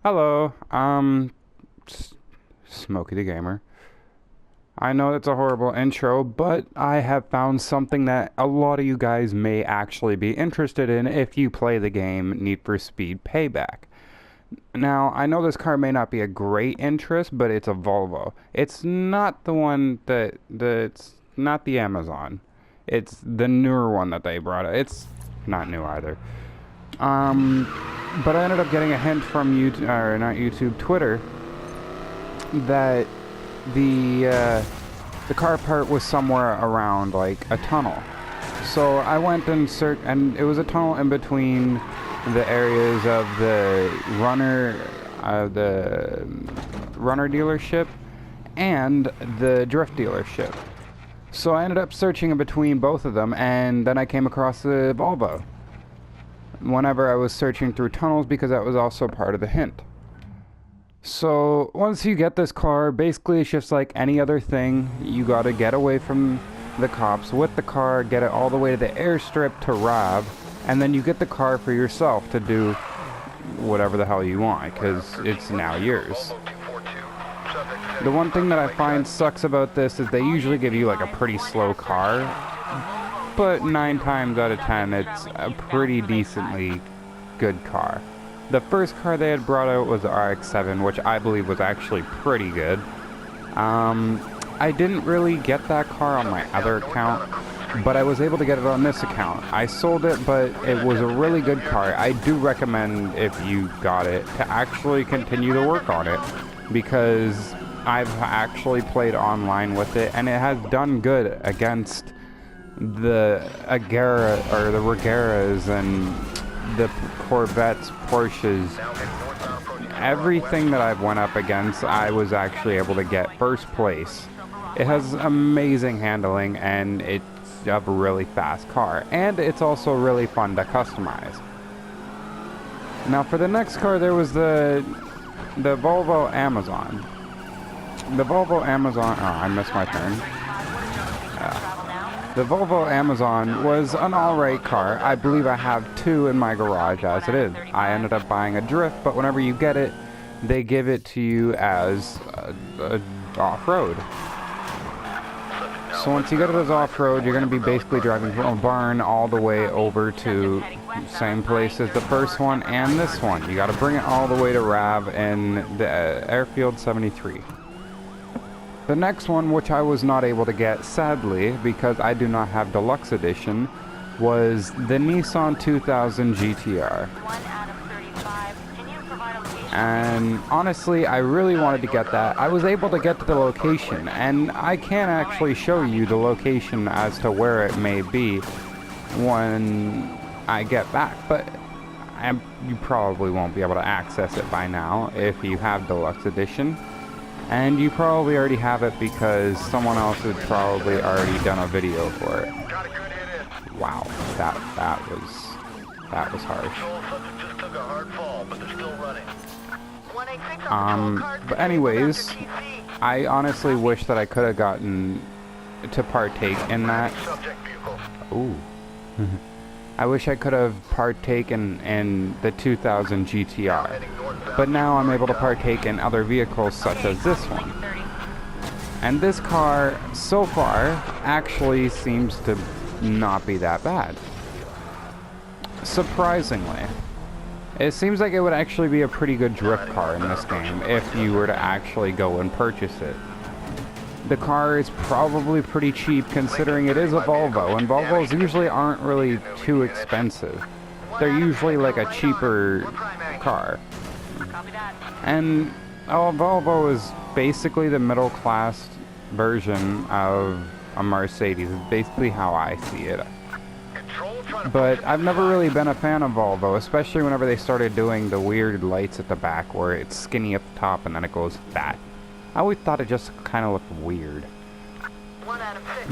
Hello, Smokey the Gamer. I know it's a horrible intro, but I have found something that a lot of you guys may actually be interested in if you play the game Need for Speed Payback. Now, I know this car may not be a great interest, but it's a Volvo. It's not the one that's not the Amazon. It's the newer one that they brought. It's not new either. But I ended up getting a hint from YouTube, or not YouTube, Twitter, that the car part was somewhere around like a tunnel. So I went and searched, and it was a tunnel in between the areas of the runner dealership and the drift dealership. So I ended up searching in between both of them, and then I came across the Volvo whenever I was searching through tunnels, because that was also part of the hint. So once you get this car, basically it's just like any other thing. You gotta get away from the cops with the car, get it all the way to the airstrip to rob, and then you get the car for yourself to do whatever the hell you want, because it's now yours. The one thing that I find sucks about this is they usually give you like a pretty slow car, but 9 times out of 10 it's a pretty decently good car. The first car they had brought out was the RX-7, which I believe was actually pretty good. I didn't really get that car on my other account, but I was able to get it on this account. I sold it, but it was a really good car. I do recommend, if you got it, to actually continue to work on it, because I've actually played online with it, and it has done good against the Agera, or the Regeras, and the Corvettes, Porsches. Everything that I've went up against, I was actually able to get first place. It has amazing handling, and it's a really fast car, and it's also really fun to customize. Now for the next car, there was the Volvo Amazon. The Volvo Amazon, oh, I missed my turn. The Volvo Amazon was an alright car. I believe I have 2 in my garage as it is. I ended up buying a drift, but whenever you get it, they give it to you as a off-road. So once you get it as off-road, you're going to be basically driving from a barn all the way over to same place as the first one and this one. You got to bring it all the way to Rav in the Airfield 73. The next one, which I was not able to get, sadly, because I do not have Deluxe Edition, was the Nissan 2000 GTR. And honestly, I really wanted to get that. I was able to get to the location, and I can actually show you the location as to where it may be when I get back, but you probably won't be able to access it by now if you have Deluxe Edition. And you probably already have it because someone else had probably already done a video for it. Wow, that was harsh. But anyways, I honestly wish that I could have gotten to partake in that. Ooh. I wish I could have partaken in the 2000 GTR, but now I'm able to partake in other vehicles such as this one. And this car, so far, actually seems to not be that bad. Surprisingly. It seems like it would actually be a pretty good drift car in this game if you were to actually go and purchase it. The car is probably pretty cheap considering it is a Volvo, and Volvos usually aren't really too expensive. They're usually like a cheaper car. And a Volvo is basically the middle class version of a Mercedes. It's basically how I see it. But I've never really been a fan of Volvo, especially whenever they started doing the weird lights at the back where it's skinny at the top and then it goes fat. I always thought it just kind of looked weird,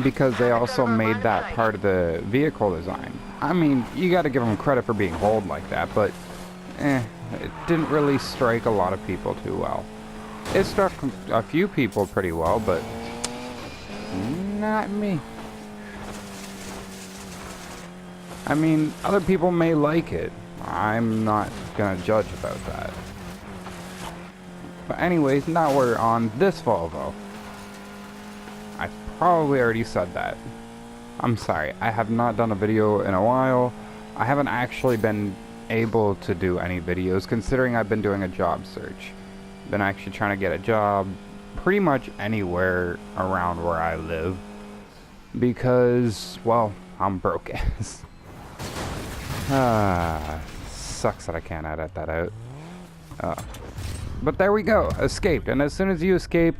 because they also made that part of the vehicle design. I mean, you gotta give them credit for being bold like that, but it didn't really strike a lot of people too well. It struck a few people pretty well, but not me. I mean, other people may like it. I'm not gonna judge about that. But anyways, now we're on this Volvo. I probably already said that. I'm sorry, I have not done a video in a while. I haven't actually been able to do any videos considering I've been doing a job search. Been actually trying to get a job pretty much anywhere around where I live because, well, I'm broke as. Sucks that I can't edit that out. But there we go, escaped. And as soon as you escape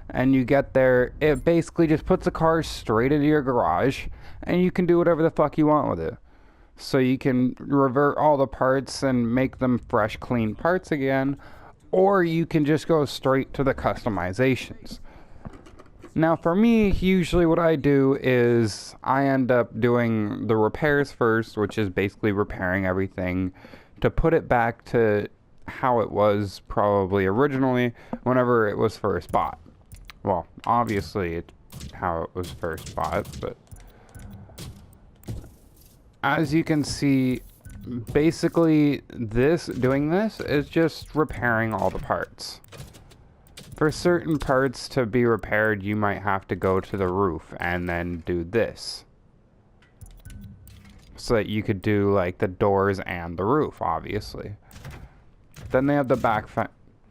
and you get there, it basically just puts the car straight into your garage and you can do whatever the fuck you want with it. So you can revert all the parts and make them fresh, clean parts again, or you can just go straight to the customizations. Now for me, usually what I do is I end up doing the repairs first, which is basically repairing everything to put it back to how it was probably originally whenever it was first bought. Well, obviously it's how it was first bought, but as you can see, basically doing this is just repairing all the parts. For certain parts to be repaired, you might have to go to the roof and then do this. So that you could do like the doors and the roof, obviously. Then they have the back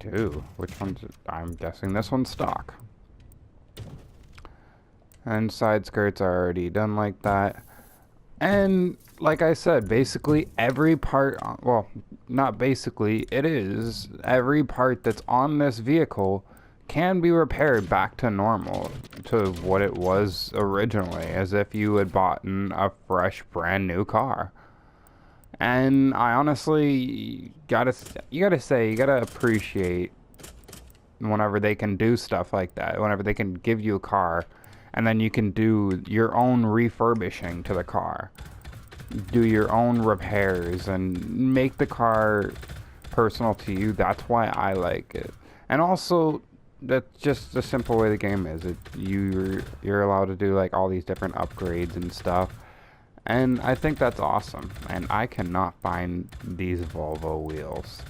too. Which one's I'm guessing this one's stock. And side skirts are already done like that. And like I said, basically every part, well, not basically, it is, every part that's on this vehicle can be repaired back to normal, to what it was originally, as if you had bought a fresh, brand new car. And I honestly, you gotta appreciate whenever they can do stuff like that, whenever they can give you a car, and then you can do your own refurbishing to the car. Do your own repairs and make the car personal to you. That's why I like it. And also, that's just the simple way the game is. You're allowed to do like all these different upgrades and stuff. And I think that's awesome. And I cannot find these Volvo wheels.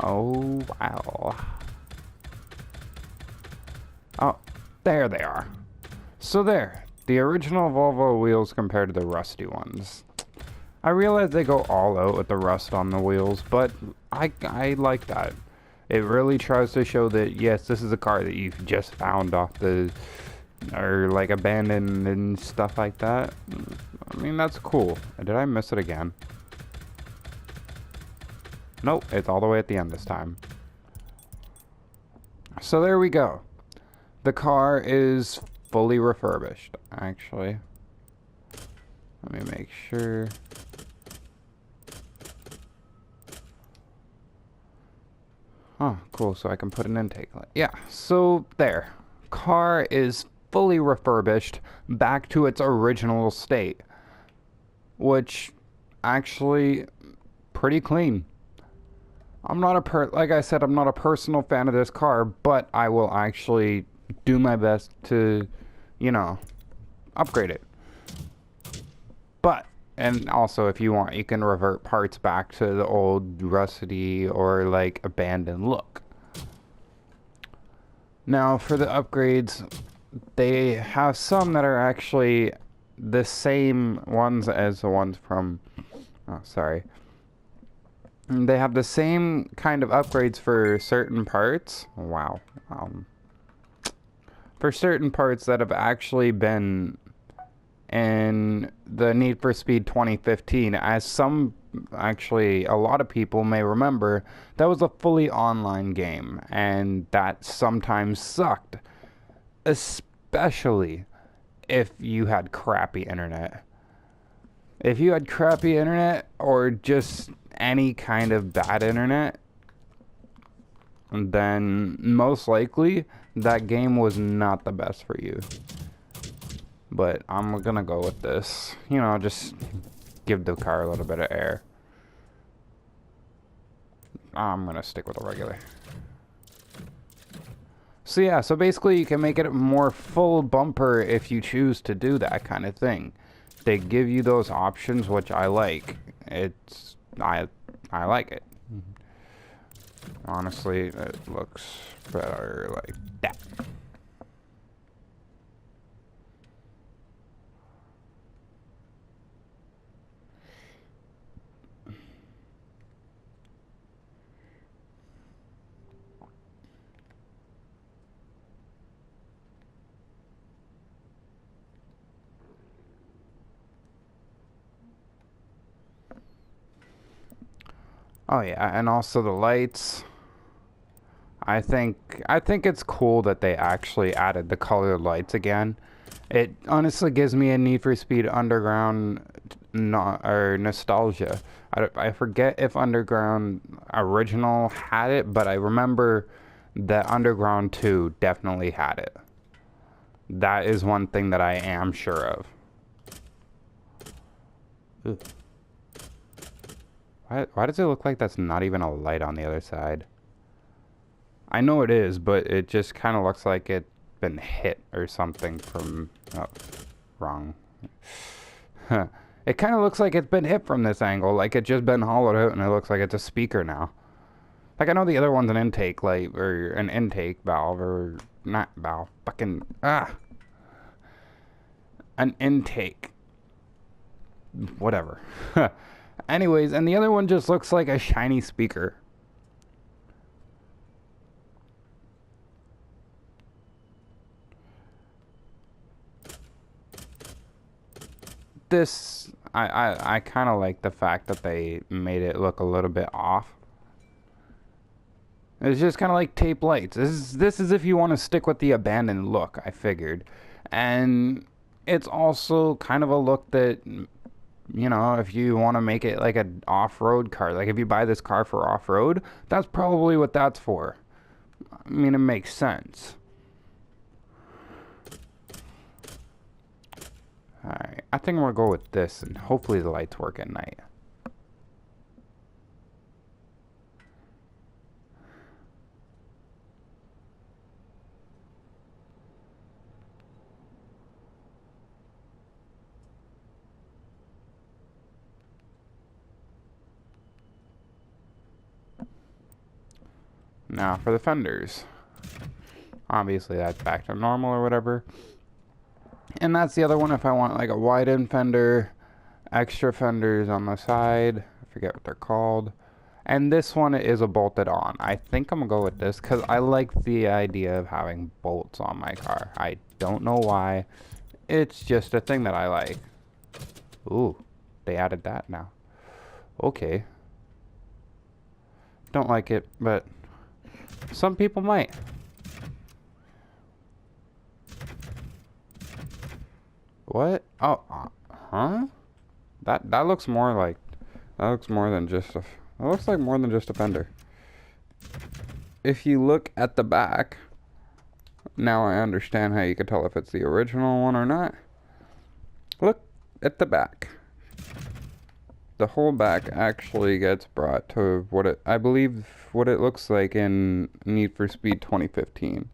Oh, wow. Oh, there they are. So there, the original Volvo wheels compared to the rusty ones. I realize they go all out with the rust on the wheels, but I like that. It really tries to show that, yes, this is a car that you've just found off the, or like abandoned and stuff like that. I mean, that's cool. Did I miss it again? Nope, it's all the way at the end this time. So there we go. The car is fully refurbished, actually. Let me make sure. Oh, cool, so I can put an intake light. Yeah, so there. Car is fully refurbished back to its original state. Which, actually, pretty clean. I'm not like I said, I'm not a personal fan of this car, but I will actually do my best to, you know, upgrade it. But, and also if you want, you can revert parts back to the old rusty or like abandoned look. Now for the upgrades, they have some that are actually the same ones as the ones from, oh sorry. They have the same kind of upgrades for certain parts. Wow. For certain parts that have actually been in the Need for Speed 2015, as some, actually, a lot of people may remember, that was a fully online game, and that sometimes sucked, especially if you had crappy internet. If you had crappy internet, or just any kind of bad internet, then most likely that game was not the best for you. But I'm gonna go with this. You know, just give the car a little bit of air. I'm gonna stick with a regular. So yeah, so basically you can make it more full bumper if you choose to do that kind of thing. They give you those options, which I like. I like it. Honestly, it looks better like that. Oh yeah, and also the lights. I think it's cool that they actually added the colored lights again. It honestly gives me a Need for Speed Underground or nostalgia. I forget if Underground original had it, but I remember that Underground 2 definitely had it. That is one thing that I am sure of. Ugh. Why does it look like that's not even a light on the other side? I know it is, but it just kind of looks like it's been hit or something from... Oh, wrong. It kind of looks like it's been hit from this angle, like it's just been hollowed out and it looks like it's a speaker now. Like, I know the other one's an intake light, or an intake valve, or... Not valve. Fucking... An intake. Whatever. Anyways, and the other one just looks like a shiny speaker. This, I kind of like the fact that they made it look a little bit off. It's just kind of like tape lights. This is if you want to stick with the abandoned look, I figured. And it's also kind of a look that, you know, if you want to make it like an off-road car, like if you buy this car for off-road, that's probably what that's for. I mean, it makes sense. Alright, I think we'll go with this, and hopefully the lights work at night. Now for the fenders. Obviously that's back to normal or whatever. And that's the other one if I want like a wide-end fender, extra fenders on the side. I forget what they're called. And this one is a bolted on. I think I'm gonna go with this because I like the idea of having bolts on my car. I don't know why. It's just a thing that I like. Ooh, they added that now. Okay. Don't like it, but some people might. What? Oh, huh? That looks more like... That looks more than just a... That looks like more than just a fender. If you look at the back... Now I understand how you could tell if it's the original one or not. Look at the back. The whole back actually gets brought to what it... I believe what it looks like in Need for Speed 2015.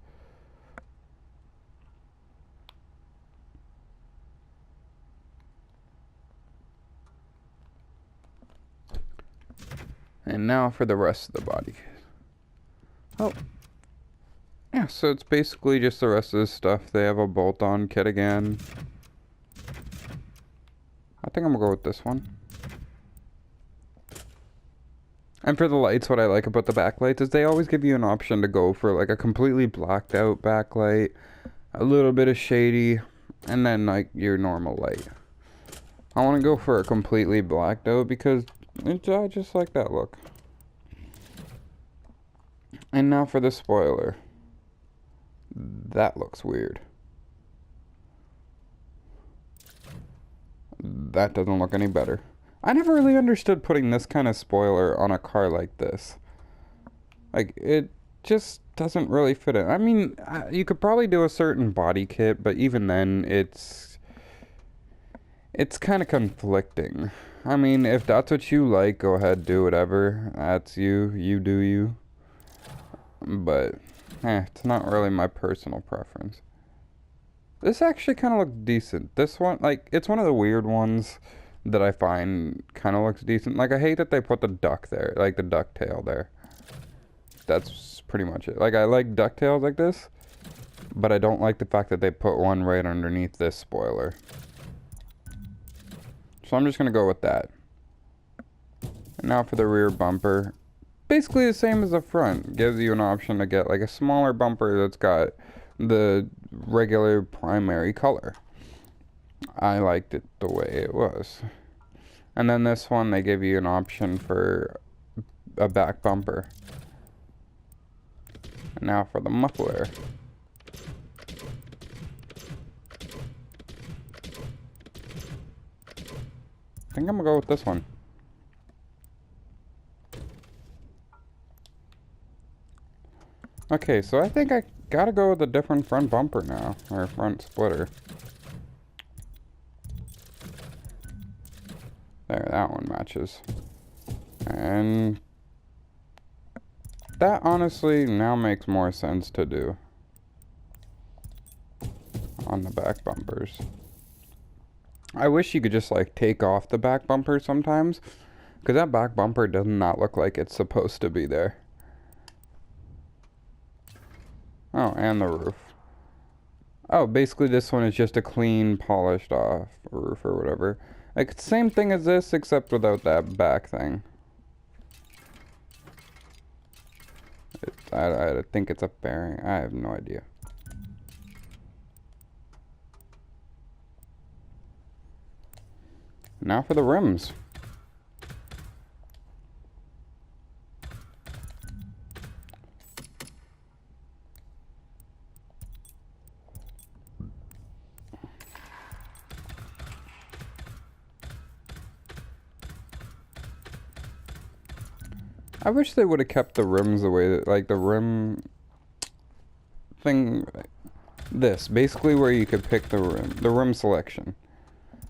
And now for the rest of the body. Oh. Yeah, so it's basically just the rest of this stuff. They have a bolt-on kit again. I think I'm gonna go with this one. And for the lights, what I like about the backlights is they always give you an option to go for like a completely blacked out backlight, a little bit of shady, and then like your normal light. I want to go for a completely blacked out because I just like that look. And now for the spoiler. That looks weird. That doesn't look any better. I never really understood putting this kind of spoiler on a car like this. Like, it just doesn't really fit in. I mean, you could probably do a certain body kit, but even then, it's kind of conflicting. I mean, if that's what you like, go ahead, do whatever. That's you. You do you. But, it's not really my personal preference. This actually kind of looks decent. This one, like, it's one of the weird ones that I find kind of looks decent. Like, I hate that they put the duck there, like the duck tail there. that's pretty much it. Like, I like DuckTales like this, but I don't like the fact that they put one right underneath this spoiler. So I'm just gonna go with that. And now for the rear bumper. Basically the same as the front. Gives you an option to get like a smaller bumper that's got the regular primary color. I liked it the way it was. And then this one, they give you an option for a back bumper. And now for the muffler. I think I'm gonna go with this one. Okay, so I think I gotta go with a different front bumper now, or front splitter. There, that one matches. And that honestly now makes more sense to do on the back bumpers. I wish you could just like take off the back bumper sometimes, because that back bumper does not look like it's supposed to be there. Oh, and the roof. Oh, basically this one is just a clean, polished off roof or whatever. Like, same thing as this, except without that back thing. I think it's a bearing. I have no idea. Now for the rims. I wish they would have kept the rims the way that, like, the rim thing, this, basically where you could pick the rim selection.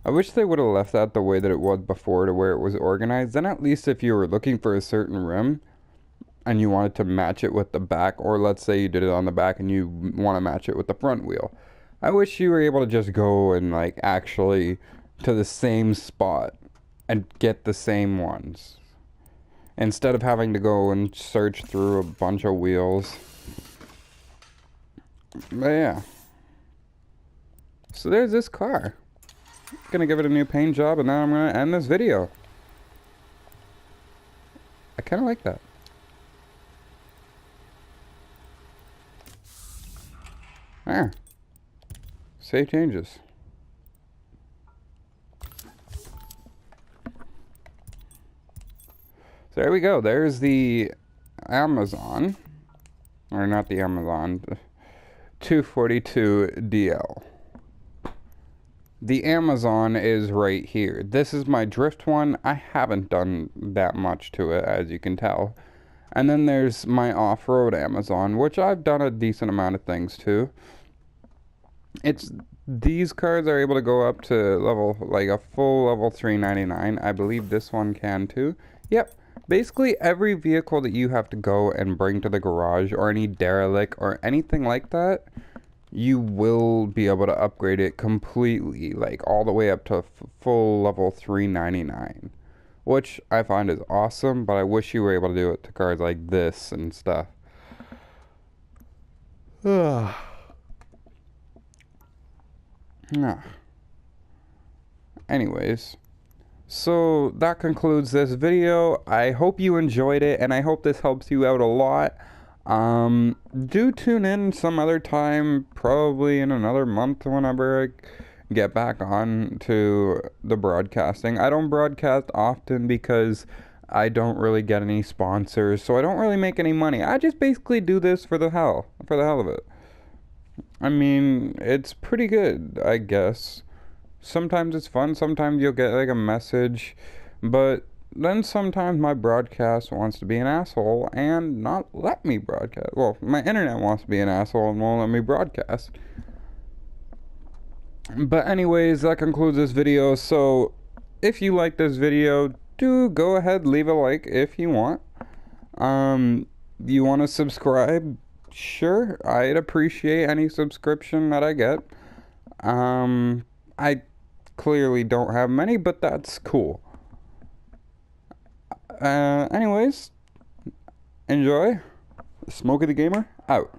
I wish they would have left that the way that it was before, to where it was organized. Then at least if you were looking for a certain rim and you wanted to match it with the back, or let's say you did it on the back and you want to match it with the front wheel, I wish you were able to just go and like actually to the same spot and get the same ones, instead of having to go and search through a bunch of wheels. But yeah. So there's this car. Gonna give it a new paint job, and then I'm gonna end this video. I kinda like that. There. Save changes. There we go. There's the Amazon. Or not the Amazon. 242 DL. The Amazon is right here. This is my drift one. I haven't done that much to it, as you can tell. And then there's my off-road Amazon, which I've done a decent amount of things to. These cars are able to go up to level, like a full level 399. I believe this one can too. Yep. Basically every vehicle that you have to go and bring to the garage, or any derelict or anything like that, you will be able to upgrade it completely, like all the way up to full level 399, which I find is awesome. But I wish you were able to do it to cars like this and stuff. Anyways, so that concludes this video. I hope you enjoyed it, and I hope this helps you out a lot. Do tune in some other time, probably in another month, whenever I get back on to the broadcasting. I don't broadcast often because I don't really get any sponsors, so I don't really make any money. I just basically do this for the hell of it. I mean, it's pretty good, I guess. Sometimes it's fun, sometimes you'll get like a message, but then sometimes my broadcast wants to be an asshole and not let me broadcast. Well, my internet wants to be an asshole and won't let me broadcast. But anyways, that concludes this video. So if you like this video, do go ahead, leave a like if you want. You want to subscribe? Sure, I'd appreciate any subscription that I get. I clearly don't have many, but that's cool. Anyways, enjoy. Smokey the Gamer, out.